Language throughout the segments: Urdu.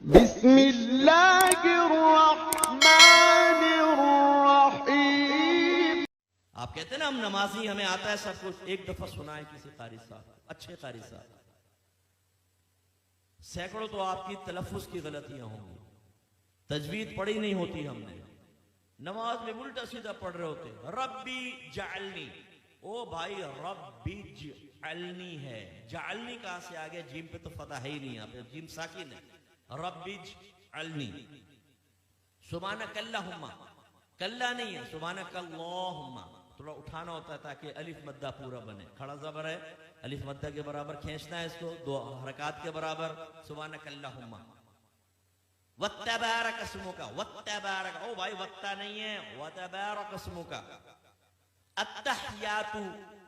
بسم اللہ الرحمن الرحیم۔ آپ کہتے ہیں نا ہم نمازی، ہمیں آتا ہے سب کچھ، ایک دفعہ سنا ہے کسی قاری صاحب، اچھے قاری صاحب، سینکڑوں تو آپ کی تلفظ کی غلطیاں ہوں گی، تجوید پڑھی نہیں ہوتی ہم نے، نماز میں الٹا سیدھا پڑھ رہے ہوتے، ربی جعلنی، او بھائی ربی جعلنی ہے، جعلنی کہاں سے آگے؟ جیم پہ تو فتح ہے ہی نہیں، آپ جیم ساکن ہے، ربی جعلنی، سبحانک اللہم، کلہ نہیں ہے، سبحانک اللہم، تھوڑا اٹھانا ہوتا ہے تاکہ الف مدہ پورا بنے، کھڑا زبر ہے، الف مدہ کے برابر کھینچنا ہے اس کو، دو حرکات کے برابر، سبحانک اللہم، وَتَّبَارَكَ اسْمُكَ، وَتَّبَارَكَ، او بھائی وَتَّا نہیں ہے، وَتَبَارَكَ اسْمُكَ، التحیات،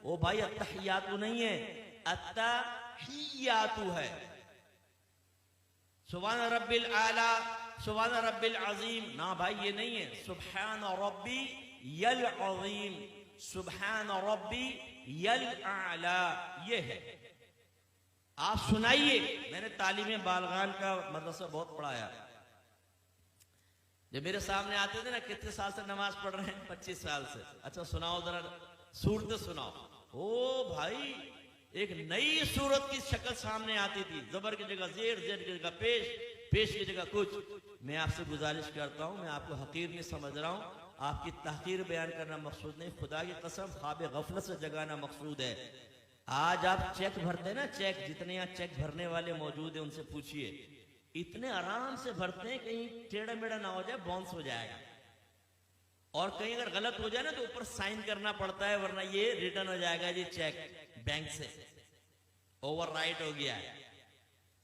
او بھائی التحیات نہیں ہے، التحیات ہے، سبحان رب العالی، سبحان رب العظیم، نا بھائی یہ نہیں ہے، سبحان ربی العظیم، سبحان ربی الاعلی، یہ ہے۔ آپ سنائیے، میں نے تعلیم بالغان کا مدرسہ بہت پڑھایا، جب میرے سامنے آتے تھے نا، کتنے سال سے نماز پڑھ رہے ہیں؟ 25 سال سے، اچھا سناؤ ذرا سورت سناؤ، او بھائی ایک نئی صورت کی شکل سامنے آتی تھی، زبر کی جگہ زیر، زیر کی جگہ پیش، پیش کی جگہ کچھ۔ میں آپ سے گزارش کرتا ہوں، میں آپ کو حقیر نہیں سمجھ رہا ہوں، آپ کی تحقیر بیان کرنا مقصود نہیں، خدا کی قسم خواب غفلت سے جگانا مقصود ہے۔ آج آپ چیک بھرتے ہیں نا، چیک، جتنے یہاں چیک بھرنے والے موجود ہیں ان سے پوچھئے، اتنے آرام سے بھرتے ہیں کہیں ٹیڑھا میڑھا نہ ہو جائے، باؤنس ہو جائے گا، اور کہیں اگر غلط ہو جائے نا تو اوپر سائن کرنا پڑتا ہے، ورنہ یہ ریٹرن ہو جائے گا جی چیک بینک سے اوور رائٹ ہو گیا ہے،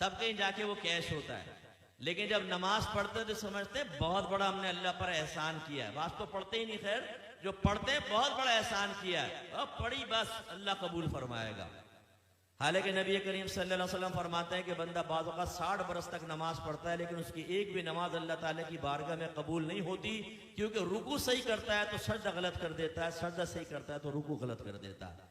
تب کہیں جا کے وہ کیش ہوتا ہے۔ لیکن جب نماز پڑھتے تو سمجھتے ہیں بہت بڑا ہم نے اللہ پر احسان کیا ہے، بعض تو پڑھتے ہی نہیں، خیر جو پڑھتے ہیں بہت بڑا احسان کیا ہے، اور پڑھی بس اللہ قبول فرمائے گا۔ حالانکہ نبی کریم صلی اللہ علیہ وسلم فرماتے ہیں کہ بندہ بعض اوقات 60 برس تک نماز پڑھتا ہے لیکن اس کی ایک بھی نماز اللہ تعالیٰ کی بارگاہ میں قبول نہیں ہوتی، کیونکہ رکوع صحیح کرتا ہے تو سجدہ غلط کر دیتا ہے، سجدہ صحیح کرتا ہے تو رکوع غلط کر دیتا ہے۔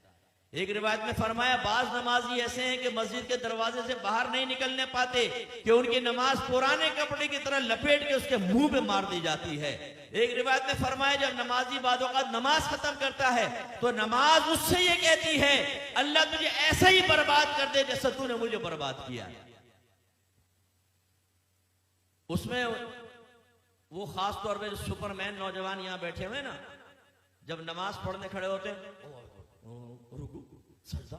ایک روایت میں فرمایا بعض نمازی ایسے ہیں کہ مسجد کے دروازے سے باہر نہیں نکلنے پاتے کہ ان کی نماز پرانے کپڑے کی طرح لپیٹ کے اس کے منہ پہ مار دی جاتی ہے۔ ایک روایت میں فرمایا جب نمازی بعض اوقات نماز ختم کرتا ہے تو نماز اس سے یہ کہتی ہے اللہ تجھے ایسا ہی برباد کر دے جیسا تو نے مجھے برباد کیا۔ اس میں وہ خاص طور پہ سپرمین نوجوان یہاں بیٹھے ہوئے نا، جب نماز پڑھنے کھڑے ہوتے ہیں رکو سجدہ،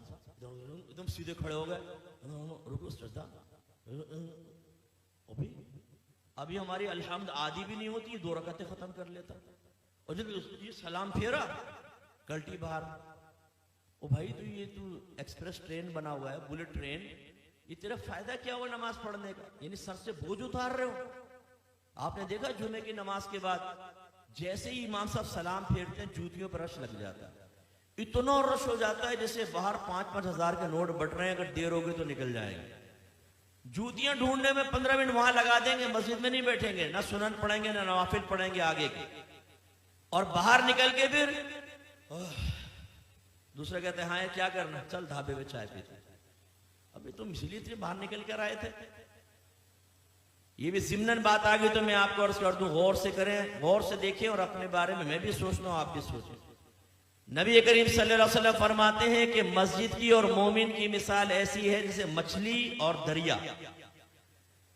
ایک دم سیدھے کھڑے ہو گئے، رکو سجدہ، ابھی ہماری الحمد آدھی بھی نہیں ہوتی، 2 رکعتیں ختم کر لیتا، اور جب یہ سلام پھیرا کلٹی باہر، او بھائی تو یہ تو ایکسپریس ٹرین بنا ہوا ہے، بلٹ ٹرین، یہ تیرا فائدہ کیا ہوا نماز پڑھنے کا؟ یعنی سر سے بوجھ اتار رہے ہو۔ آپ نے دیکھا جمعے کی نماز کے بعد جیسے ہی امام صاحب سلام پھیرتے ہیں جوتیوں پر رش لگ جاتا ہے، اتنا رش ہو جاتا ہے جیسے باہر 5-5 ہزار کے نوٹ بٹ رہے ہیں، اگر دیر ہوگی تو نکل جائیں گے۔ جوتیاں ڈھونڈنے میں 15 منٹ وہاں لگا دیں گے، مسجد میں نہیں بیٹھیں گے، نہ سنن پڑھیں گے نہ نوافل پڑھیں گے آگے کے، اور باہر نکل کے پھر دوسرے کہتے ہیں ہاں کیا کرنا، چل ڈھابے میں چائے پیتے، ابھی تم اس لیے تھے باہر نکل کر آئے تھے۔ یہ بھی ضمناً بات آ گئی تو میں آپ کو عرض کر دوں، غور سے کریں، غور سے دیکھیں، اور اپنے بارے میں بھی سوچنا ہوں، آپ بھی سوچیں۔ نبی کریم صلی اللہ علیہ وسلم فرماتے ہیں کہ مسجد کی اور مومن کی مثال ایسی ہے جیسے مچھلی اور دریا،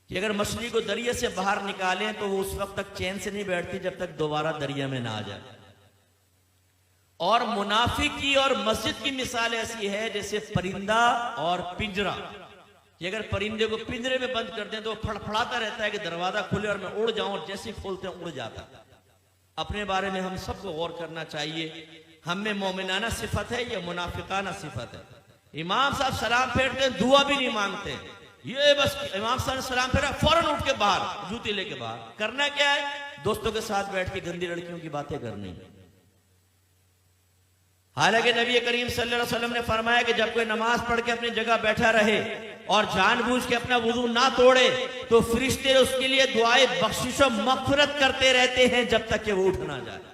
کہ اگر مچھلی کو دریا سے باہر نکالیں تو وہ اس وقت تک چین سے نہیں بیٹھتی جب تک دوبارہ دریا میں نہ آ جائے، اور منافق کی اور مسجد کی مثال ایسی ہے جیسے پرندہ اور پنجرہ، کہ اگر پرندے کو پنجرے میں بند کر دیں تو وہ پھڑپھڑاتا رہتا ہے کہ دروازہ کھلے اور میں اڑ جاؤں، اور جیسے کھولتے ہیں اڑ جاتا۔ اپنے بارے میں ہم سب کو غور کرنا چاہیے، ہم میں مومنانہ صفت ہے یا منافقانہ صفت ہے؟ امام صاحب سلام پھیرتے ہیں دعا بھی نہیں مانگتے، یہ بس امام صاحب نے سلام پھیرا فوراً اٹھ کے باہر، جوتی لے کے باہر، کرنا کیا ہے؟ دوستوں کے ساتھ بیٹھ کے گندی لڑکیوں کی باتیں کرنی۔ حالانکہ نبی کریم صلی اللہ علیہ وسلم نے فرمایا کہ جب کوئی نماز پڑھ کے اپنی جگہ بیٹھا رہے اور جان بوجھ کے اپنا وضو نہ توڑے تو فرشتے اس کے لیے دعائے بخشش و مغفرت کرتے رہتے ہیں جب تک کہ وہ اٹھ نہ جائے۔